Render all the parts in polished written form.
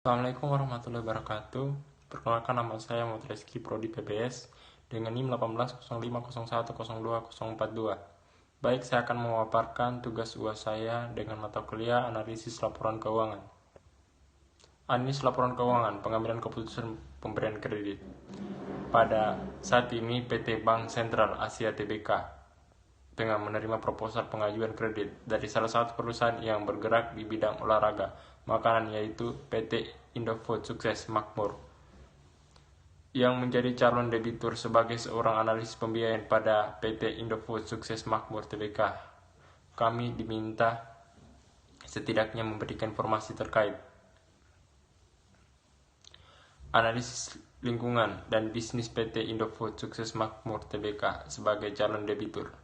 Assalamualaikum warahmatullahi wabarakatuh. Perkenalkan, nama saya Muhammad Rizky, Prodi PBS dengan NIM 1805010242. Baik, saya akan memaparkan tugas UAS saya dengan mata kuliah analisis laporan keuangan. Analisis laporan keuangan, pengambilan keputusan pemberian kredit. Pada saat ini PT Bank Sentral Asia Tbk dengan menerima proposal pengajuan kredit dari salah satu perusahaan yang bergerak di bidang olahraga makanan, yaitu PT Indofood Sukses Makmur, yang menjadi calon debitur sebagai seorang analis pembiayaan pada PT Indofood Sukses Makmur Tbk. Kami diminta setidaknya memberikan informasi terkait analisis lingkungan dan bisnis PT Indofood Sukses Makmur Tbk sebagai calon debitur.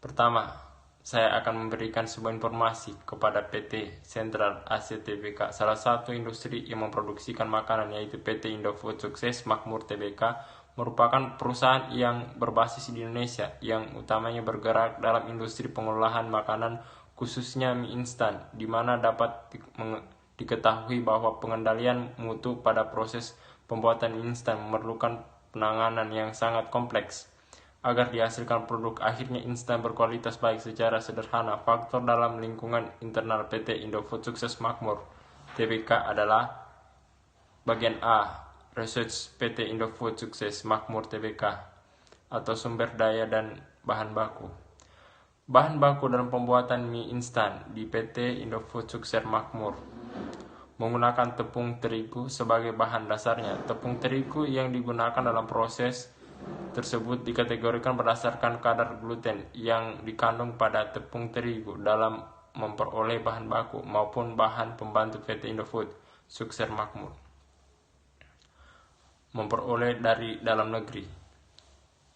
Pertama, saya akan memberikan sebuah informasi kepada PT Sentral Asia Tbk, salah satu industri yang memproduksikan makanan, yaitu PT Indofood Sukses Makmur Tbk merupakan perusahaan yang berbasis di Indonesia yang utamanya bergerak dalam industri pengolahan makanan, khususnya mie instan, di mana dapat diketahui bahwa pengendalian mutu pada proses pembuatan mie instan memerlukan penanganan yang sangat kompleks. Agar dihasilkan produk akhirnya instan berkualitas baik. Secara sederhana, faktor dalam lingkungan internal PT Indofood Sukses Makmur Tbk adalah bagian A, research PT Indofood Sukses Makmur Tbk, atau sumber daya dan bahan baku. Bahan baku dalam pembuatan mie instan di PT Indofood Sukses Makmur menggunakan tepung terigu sebagai bahan dasarnya. Tepung terigu yang digunakan dalam proses tersebut dikategorikan berdasarkan kadar gluten yang dikandung pada tepung terigu dalam memperoleh bahan baku maupun bahan pembantu PT Indofood Sukses Makmur memperoleh dari dalam negeri,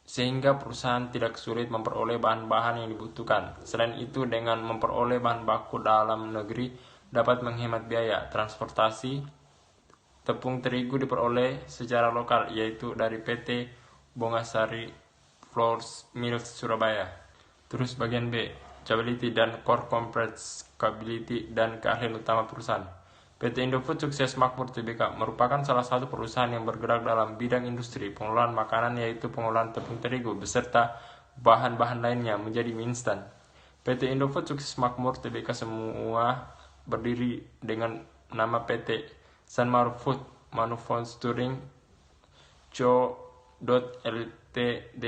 sehingga perusahaan tidak sulit memperoleh bahan-bahan yang dibutuhkan. Selain itu, dengan memperoleh bahan baku dalam negeri dapat menghemat biaya transportasi. Tepung terigu diperoleh secara lokal, yaitu dari PT Bongasari Flour Mills Surabaya. Terus bagian B, capability dan core compatibility dan keahlian utama perusahaan. PT Indofood Sukses Makmur Tbk merupakan salah satu perusahaan yang bergerak dalam bidang industri pengolahan makanan, yaitu pengolahan tepung terigu beserta bahan-bahan lainnya menjadi mie instan. PT Indofood Sukses Makmur Tbk semua berdiri dengan nama PT Sanmar Food Manufacturing Co. Ltd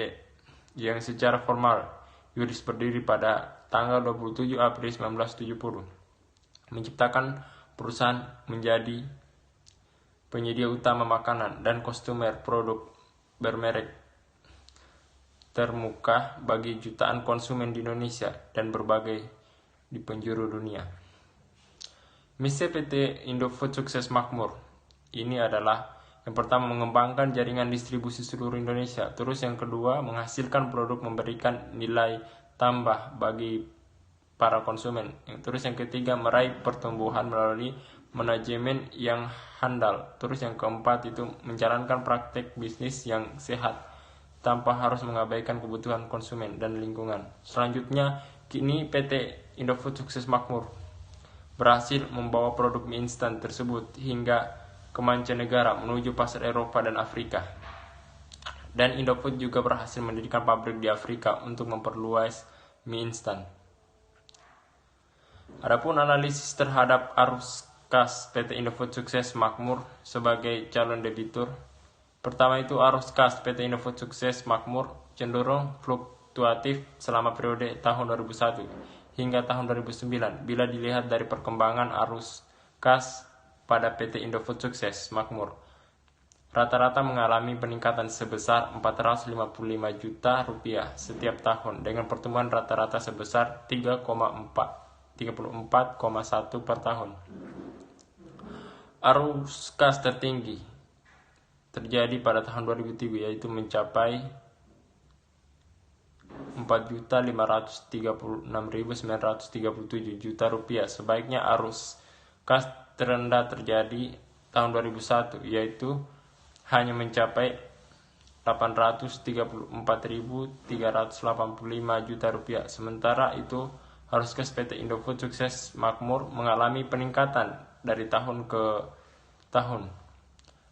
yang secara formal yuris berdiri pada tanggal 27 April 1970, menciptakan perusahaan menjadi penyedia utama makanan dan konsumer produk bermerek termuka bagi jutaan konsumen di Indonesia dan berbagai di penjuru dunia. Misi PT Indofood Sukses Makmur ini adalah: yang pertama, mengembangkan jaringan distribusi seluruh Indonesia. Terus yang kedua, menghasilkan produk memberikan nilai tambah bagi para konsumen. Terus yang ketiga, meraih pertumbuhan melalui manajemen yang handal. Terus yang keempat itu menjalankan praktek bisnis yang sehat tanpa harus mengabaikan kebutuhan konsumen dan lingkungan. Selanjutnya, kini PT Indofood Sukses Makmur berhasil membawa produk mie instan tersebut hingga ke mancanegara menuju pasar Eropa dan Afrika. Dan Indofood juga berhasil mendirikan pabrik di Afrika untuk memperluas mie instan. Adapun analisis terhadap arus kas PT Indofood Sukses Makmur sebagai calon debitur. Pertama itu, arus kas PT Indofood Sukses Makmur cenderung fluktuatif selama periode tahun 2001 hingga tahun 2009 bila dilihat dari perkembangan arus kas pada PT Indofood Sukses Makmur. Rata-rata mengalami peningkatan sebesar 455 juta rupiah setiap tahun dengan pertumbuhan rata-rata sebesar 34,1 per tahun. Arus kas tertinggi terjadi pada tahun 2003, yaitu mencapai 4.536.937 juta rupiah. Sebaiknya arus kas terendah terjadi tahun 2001, yaitu hanya mencapai 834.385 juta rupiah. Sementara itu, arus kas PT Indofood Sukses Makmur mengalami peningkatan dari tahun ke tahun.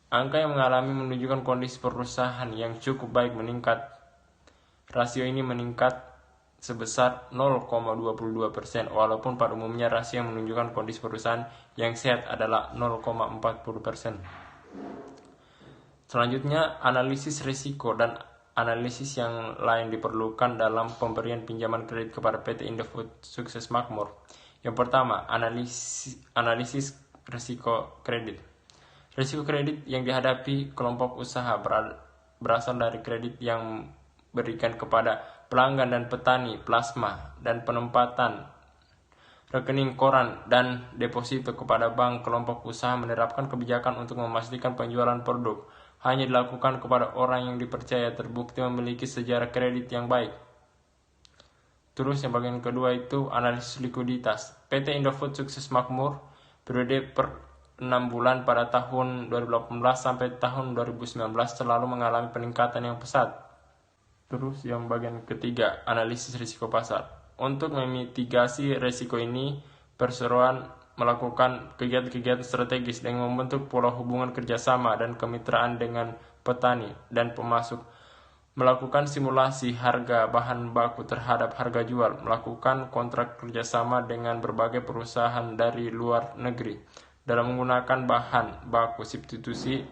Angka yang mengalami menunjukkan kondisi perusahaan yang cukup baik meningkat. Rasio ini meningkat sebesar 0,22%, walaupun pada umumnya rasio yang menunjukkan kondisi perusahaan yang sehat adalah 0,40%. Selanjutnya, analisis risiko dan analisis yang lain diperlukan dalam pemberian pinjaman kredit kepada PT Indofood Sukses Makmur. Yang pertama, analisis risiko kredit. Risiko kredit yang dihadapi kelompok usaha berasal dari kredit yang berikan kepada pelanggan dan petani, plasma, dan penempatan rekening koran dan deposito kepada bank. Kelompok usaha menerapkan kebijakan untuk memastikan penjualan produk hanya dilakukan kepada orang yang dipercaya terbukti memiliki sejarah kredit yang baik. Terus yang bagian kedua itu analisis likuiditas. PT Indofood Sukses Makmur periode per 6 bulan pada tahun 2018 sampai tahun 2019 selalu mengalami peningkatan yang pesat. Terus yang bagian ketiga, analisis risiko pasar. Untuk memitigasi risiko ini, perseroan melakukan kegiatan-kegiatan strategis dengan membentuk pola hubungan kerjasama dan kemitraan dengan petani dan pemasok, melakukan simulasi harga bahan baku terhadap harga jual, melakukan kontrak kerjasama dengan berbagai perusahaan dari luar negeri dalam menggunakan bahan baku substitusi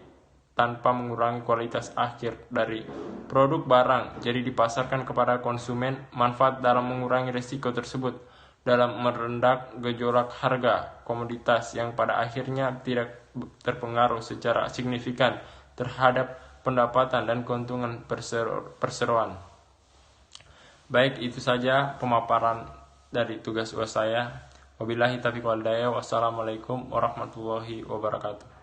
tanpa mengurangi kualitas akhir dari produk barang, jadi dipasarkan kepada konsumen. Manfaat dalam mengurangi risiko tersebut dalam merendah gejolak harga komoditas yang pada akhirnya tidak terpengaruh secara signifikan terhadap pendapatan dan keuntungan perseroan. Baik, itu saja pemaparan dari tugas saya. Wabillahi taufiq wal hidayah. Wassalamualaikum warahmatullahi wabarakatuh.